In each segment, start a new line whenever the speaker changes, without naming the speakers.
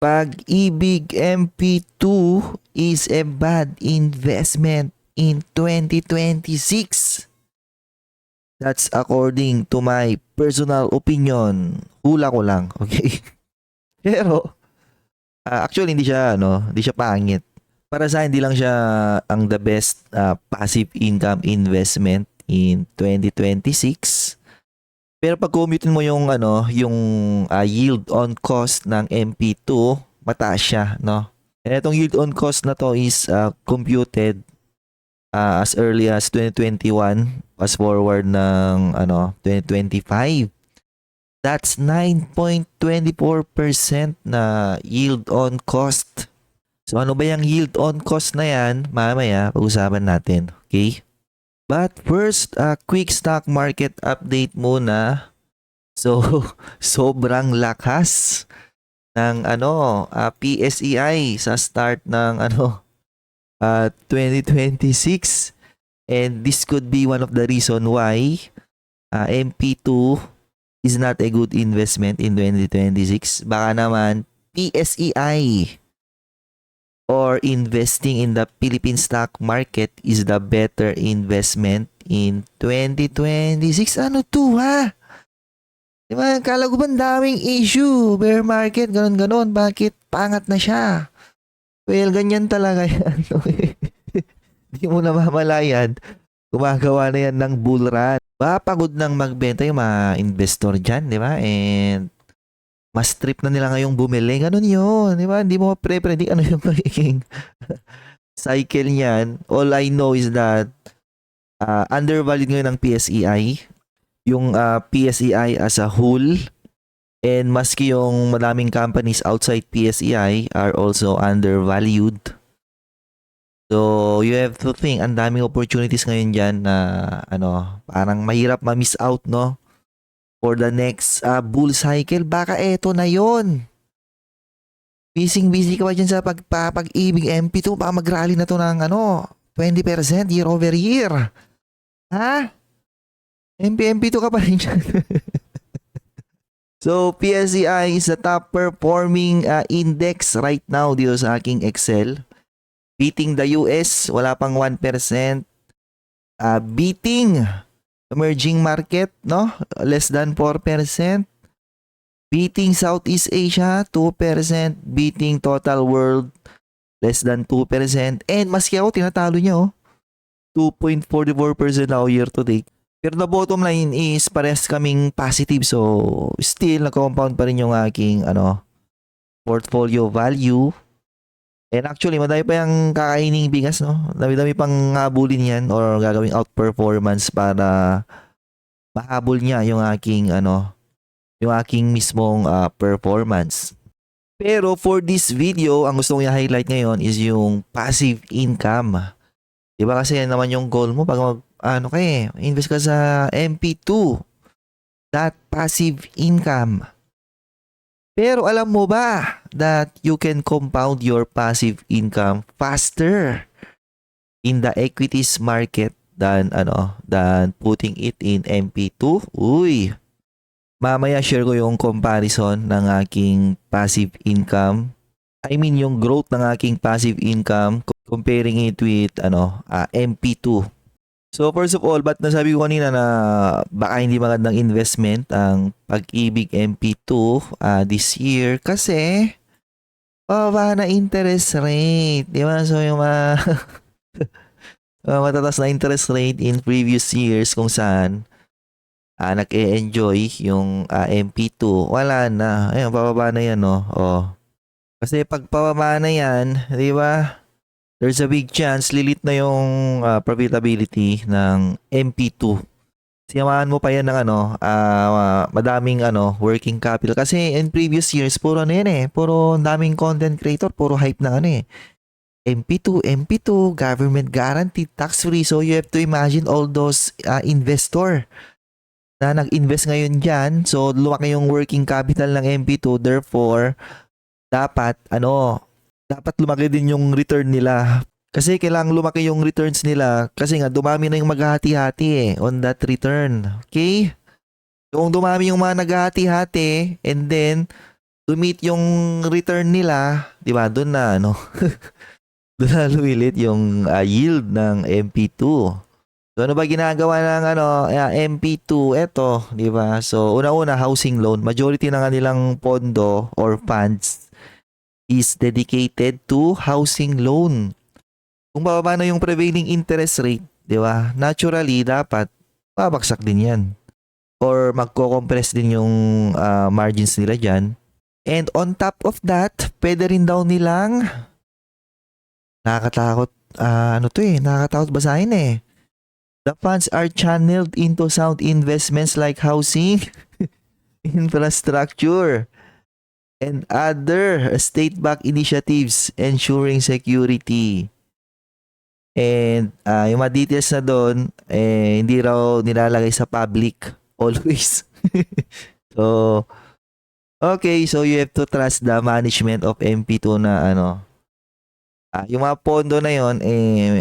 Pag-ibig MP2 is a bad investment in 2026. That's according to my personal opinion. Hula ko lang, okay? Pero actually hindi siya pangit. Para sa hindi lang siya ang the best passive income investment in 2026. Pero pag computein mo yung yield on cost ng MP2, mataas siya, no? And itong yield on cost na to is computed as early as 2021, fast forward ng 2025. That's 9.24% na yield on cost. So ano ba yung yield on cost na yan? Mamaya pag-usapan natin, okay? But first, quick stock market update muna. So, sobrang lakas ng PSEI sa start ng 2026. And this could be one of the reason why MP2 is not a good investment in 2026. Baka naman PSEI or investing in the Philippine stock market is the better investment in 2026. Ano to ha? Diba? Kala ko ba daming issue? Bear market, ganon-ganon. Bakit pangat na siya? Well, ganyan talaga yan. Hindi mo na mamalayan. Gumagawa na yan ng bull run. Pagod nang magbenta yung mga investor dyan, di ba? And mas trip na nila ngayong bumili. Ganun yun. Di ba? Hindi mo pre-predict ano yung magiging cycle niyan. All I know is that undervalued ngayon ng PSEI. Yung PSEI as a whole. And maski yung madaming companies outside PSEI are also undervalued. So, you have to think, ang daming opportunities ngayon dyan na parang mahirap ma-miss out, no? For the next bull cycle, baka eto na yon. Busy ka pa dyan sa pag-ibig MP2, baka mag-rally na to ng 20% year over year. Ha? MP2 ka pa rin dyan. So, PSEI is the top performing index right now dito sa aking Excel. Beating the US, wala pang 1%. Beating emerging market, no? Less than 4%. Beating Southeast Asia, 2%. Beating total world, less than 2%. And maski ako, tinatalo niya, 2.44% ako year to date. Pero the bottom line is parehas kaming positive. So, still, nag-compound pa rin yung aking portfolio value. And actually, madami pa yung kakaining bigas, no? Dami-dami pang habulin yan or gagawing outperformance para mahabol niya yung aking, yung aking mismong performance. Pero for this video, ang gusto kong i-highlight ngayon is yung passive income. Diba kasi yan naman yung goal mo pag invest ka sa MP2. That passive income. Pero alam mo ba that you can compound your passive income faster in the equities market than putting it in MP2? Uy. Mamaya share ko yung comparison ng aking passive income. I mean yung growth ng aking passive income comparing it with MP2. So first of all, ba't nasabi ko kanina na baka hindi magandang investment ang Pag-ibig MP2 this year? Kasi baba na interest rate. Di ba? So yung matatas na interest rate in previous years kung saan nag-e-enjoy yung MP2. Wala na. Ayun, bababa na yan, no? Kasi pag pababa na yan, di ba? There's a big chance lilit na yung profitability ng MP2. Siyamahan mo pa yan ng madaming working capital. Kasi in previous years, puro puro daming content creator, puro hype na MP2, government guaranteed, tax-free. So you have to imagine all those investor na nag-invest ngayon dyan. So lumaki yung working capital ng MP2. Therefore, dapat lumaki din yung return nila. Kasi kailangang lumaki yung returns nila kasi nga dumami na yung maghahati-hati on that return. Okay? So, kung dumami yung mga naghahati-hati and then to meet yung return nila, 'di ba? Doon na ano, doon na lumilit yung yield ng MP2. So ano ba ginagawa ng MP2? Eto, 'di ba? So una-una housing loan, majority ng kanilang pondo or funds is dedicated to housing loan. Kung bababa na yung prevailing interest rate, 'di ba? Naturally dapat babagsak din 'yan or magko-compress din yung margins nila diyan. And on top of that, pwede rin daw nilang nakakatakot nakakatakot basahin eh. The funds are channeled into sound investments like housing, infrastructure, and other state-backed initiatives ensuring security. And yung mga details na doon, hindi raw nilalagay sa public always. So, okay, so you have to trust the management of MP2 na yung mga pondo na yon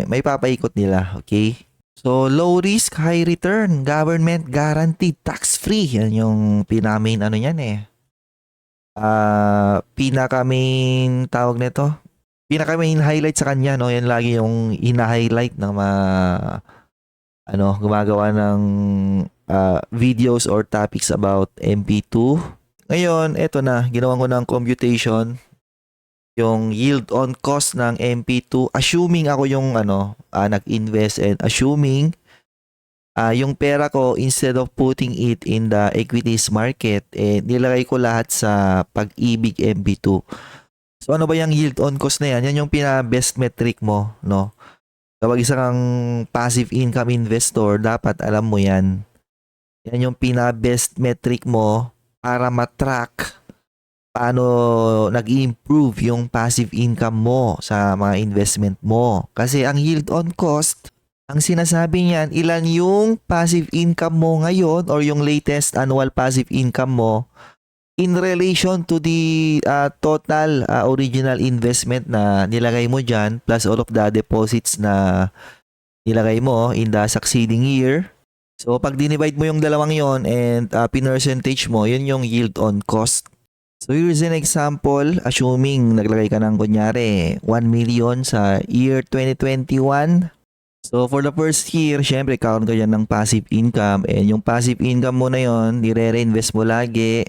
may papaikot nila, okay? So, low risk, high return, government guaranteed, tax-free. Yan yung pinaka-main yan eh. Pinaka-main tawag nito. Pinaka-main highlight sa kanya, no? Yan lagi yung ina-highlight ng mga gumagawa ng videos or topics about MP2. Ngayon, eto na, ginawan ko ng computation yung yield on cost ng MP2, assuming ako yung nag-invest and assuming yung pera ko instead of putting it in the equities market, nilagay ko lahat sa Pag-ibig MP2. So ano ba yung yield on cost na yan? Yan yung pina-best metric mo, no? Kapag isa kang passive income investor, dapat alam mo yan. Yan yung pina-best metric mo para matrack paano nag-improve yung passive income mo sa mga investment mo. Kasi ang yield on cost, ang sinasabi niyan, ilan yung passive income mo ngayon or yung latest annual passive income mo in relation to the total original investment na nilagay mo dyan plus all of the deposits na nilagay mo in the succeeding year. So, pag dinivide mo yung dalawang yon and percentage mo, yun yung yield on cost. So, here's an example. Assuming naglagay ka ng kunyari 1 million sa year 2021. So, for the first year, syempre, karoon ka dyan ng passive income. And yung passive income mo na yon, nire-reinvest mo lagi.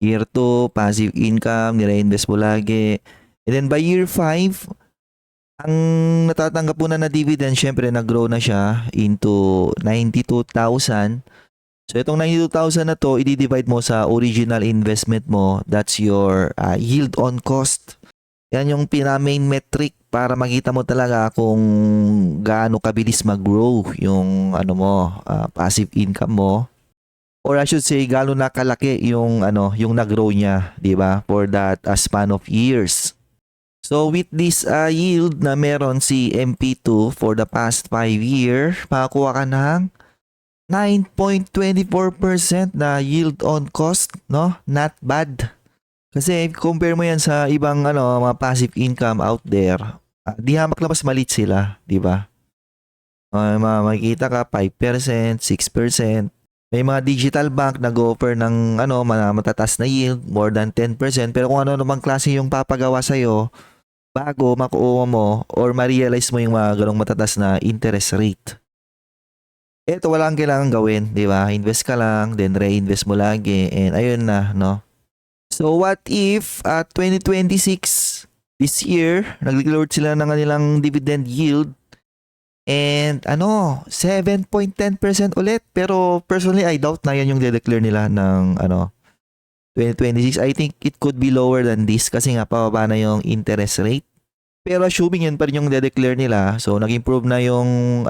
Year 2, passive income, nire-invest mo lagi. And then by year 5, ang natatanggap mo na dividend, syempre nag-grow na siya into 92,000. So itong 92,000 na to, i-divide mo sa original investment mo. That's your yield on cost. Yan yung pinaka-main metric para makita mo talaga kung gaano kabilis mag-grow yung passive income mo. Or I should say, gano'n na kalaki yung yung nag-grow niya, 'di ba? For that span of years. So with this yield na meron si MP2 for the past 5 years, makakuha ka ng 9.24% na yield on cost, no? Not bad. Kasi compare mo yan sa ibang mga passive income out there, di hamak na mas malit sila, 'di ba? Makikita ka 5%, 6%. May mga digital bank nag-offer ng matatas na yield, more than 10%. Pero kung ano namang klase yung papagawa sa'yo, bago makuha mo or ma-realize mo yung mga ganong matatas na interest rate. Ito, wala kang kailangan gawin, di ba? Invest ka lang, then reinvest mo lagi, and ayun na, no? So, what if 2026, this year, nag-declare sila ng kanilang dividend yield, and 7.10% ulit. Pero personally, I doubt na yan yung de-declare nila ng 2026. I think it could be lower than this kasi nga pababa na yung interest rate. Pero assuming yun pa rin yung de-declare nila, so nag-improve na yung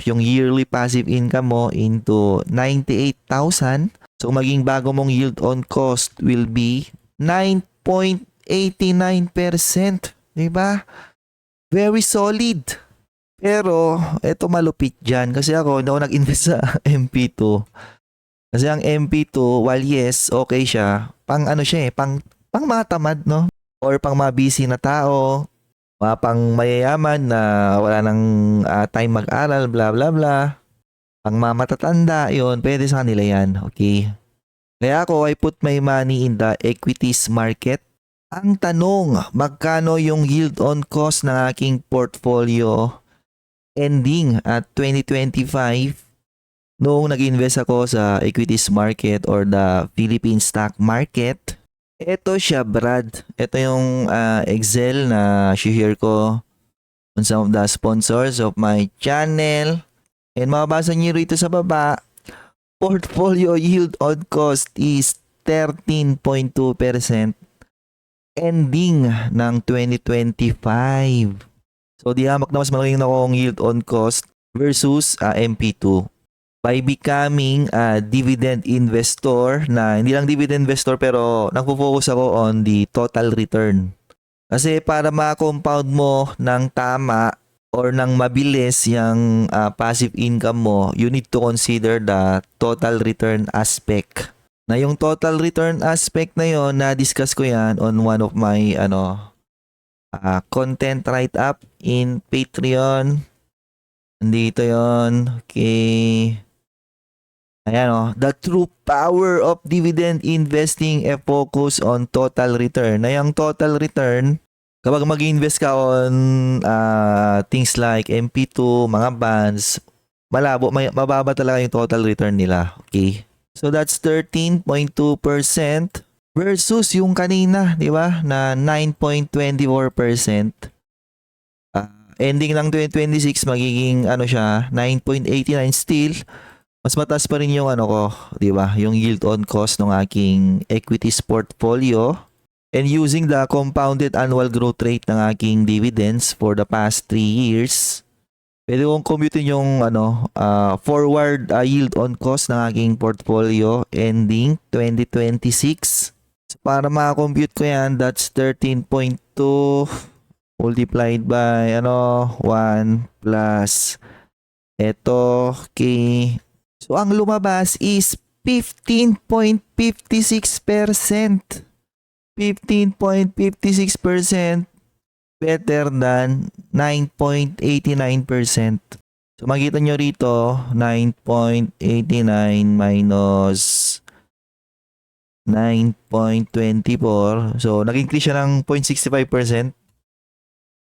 yung yearly passive income mo into 98,000. So maging bago mong yield on cost will be 9.89%, 'di ba? Very solid. Pero, eto malupit dyan. Kasi ako, hindi ako nag-invest sa MP2. Kasi ang MP2, while yes, okay siya, pang mga tamad, no? Or pang mga busy na tao, mga pang mayayaman na wala nang time mag-aral, bla bla bla. Pang mga matatanda, yun, pwede sa kanila yan, okay? Kaya ako, I put my money in the equities market. Ang tanong, magkano yung yield on cost ng aking portfolio ending at 2025 noong nag-invest ako sa equities market or the Philippine stock market? Ito siya, Brad. Ito yung Excel na share ko on some of the sponsors of my channel. And mababasa niyo rito sa baba, portfolio yield on cost is 13.2% ending ng 2025. So di hamak na mas malaking na akong yield on cost versus MP2 by becoming a dividend investor na hindi lang dividend investor pero nagpo-focus ako on the total return. Kasi para ma-compound mo ng tama or ng mabilis yung passive income mo, you need to consider the total return aspect. Na yung total return aspect na yon, na-discuss ko yan on one of my content write-up in Patreon. Nandito yon. Okay. Ayan the true power of dividend investing e focus on total return. Na yung total return, kapag mag-invest ka on things like MP2, mga bonds, mababa talaga yung total return nila. Okay? So that's 13.2% versus yung kanina, di ba? Na 9.24%. Ending ng 2026 magiging siya, 9.89 still. Mas mataas pa rin yung ko, di ba? Yung yield on cost ng aking equities portfolio. And using the compounded annual growth rate ng aking dividends for the past 3 years, pwede kong computein yung forward yield on cost ng aking portfolio ending 2026. So para ma-compute ko yan, that's 13.2 multiplied by 1 plus eto okay. So ang lumabas is 15.56%. 15.56% better than 9.89%. So makita nyo rito, 9.89 minus 9.24. So nag-increase siya ng 0.65%.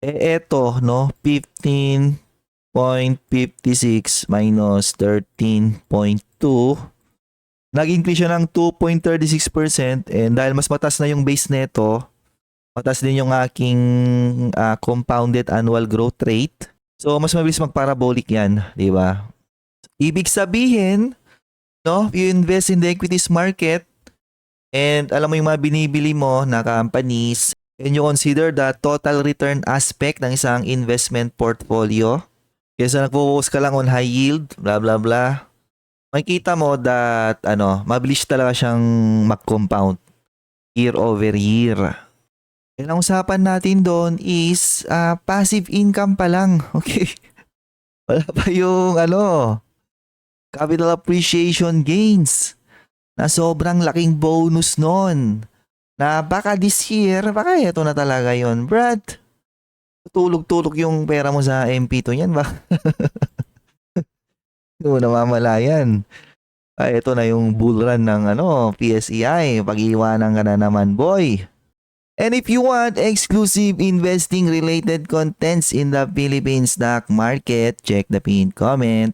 Eto, 15.56 minus 13.2. Nag-increase siya ng 2.36% and dahil mas mataas na yung base neto, mataas din yung aking compounded annual growth rate. So mas mabilis mag-parabolic yan, di ba? Ibig sabihin, you invest in the equities market and alam mo yung mga binibili mo na companies and you consider the total return aspect ng isang investment portfolio. Kesa nag-focus ka lang on high yield, blah blah blah, makikita mo that mabilis talaga siyang mag-compound year over year. And ang usapan natin doon is passive income pa lang. Okay. Wala pa yung capital appreciation gains na sobrang laking bonus noon. Na baka this year, baka ito na talaga yon, Brad. Tulog-tulog yung pera mo sa MP2 yan ba? Hindi mo namamalayan. Ito na yung bull run ng PSEI. Pag-iwanan ka na naman, boy. And if you want exclusive investing related contents in the Philippine stock market, check the pinned comment.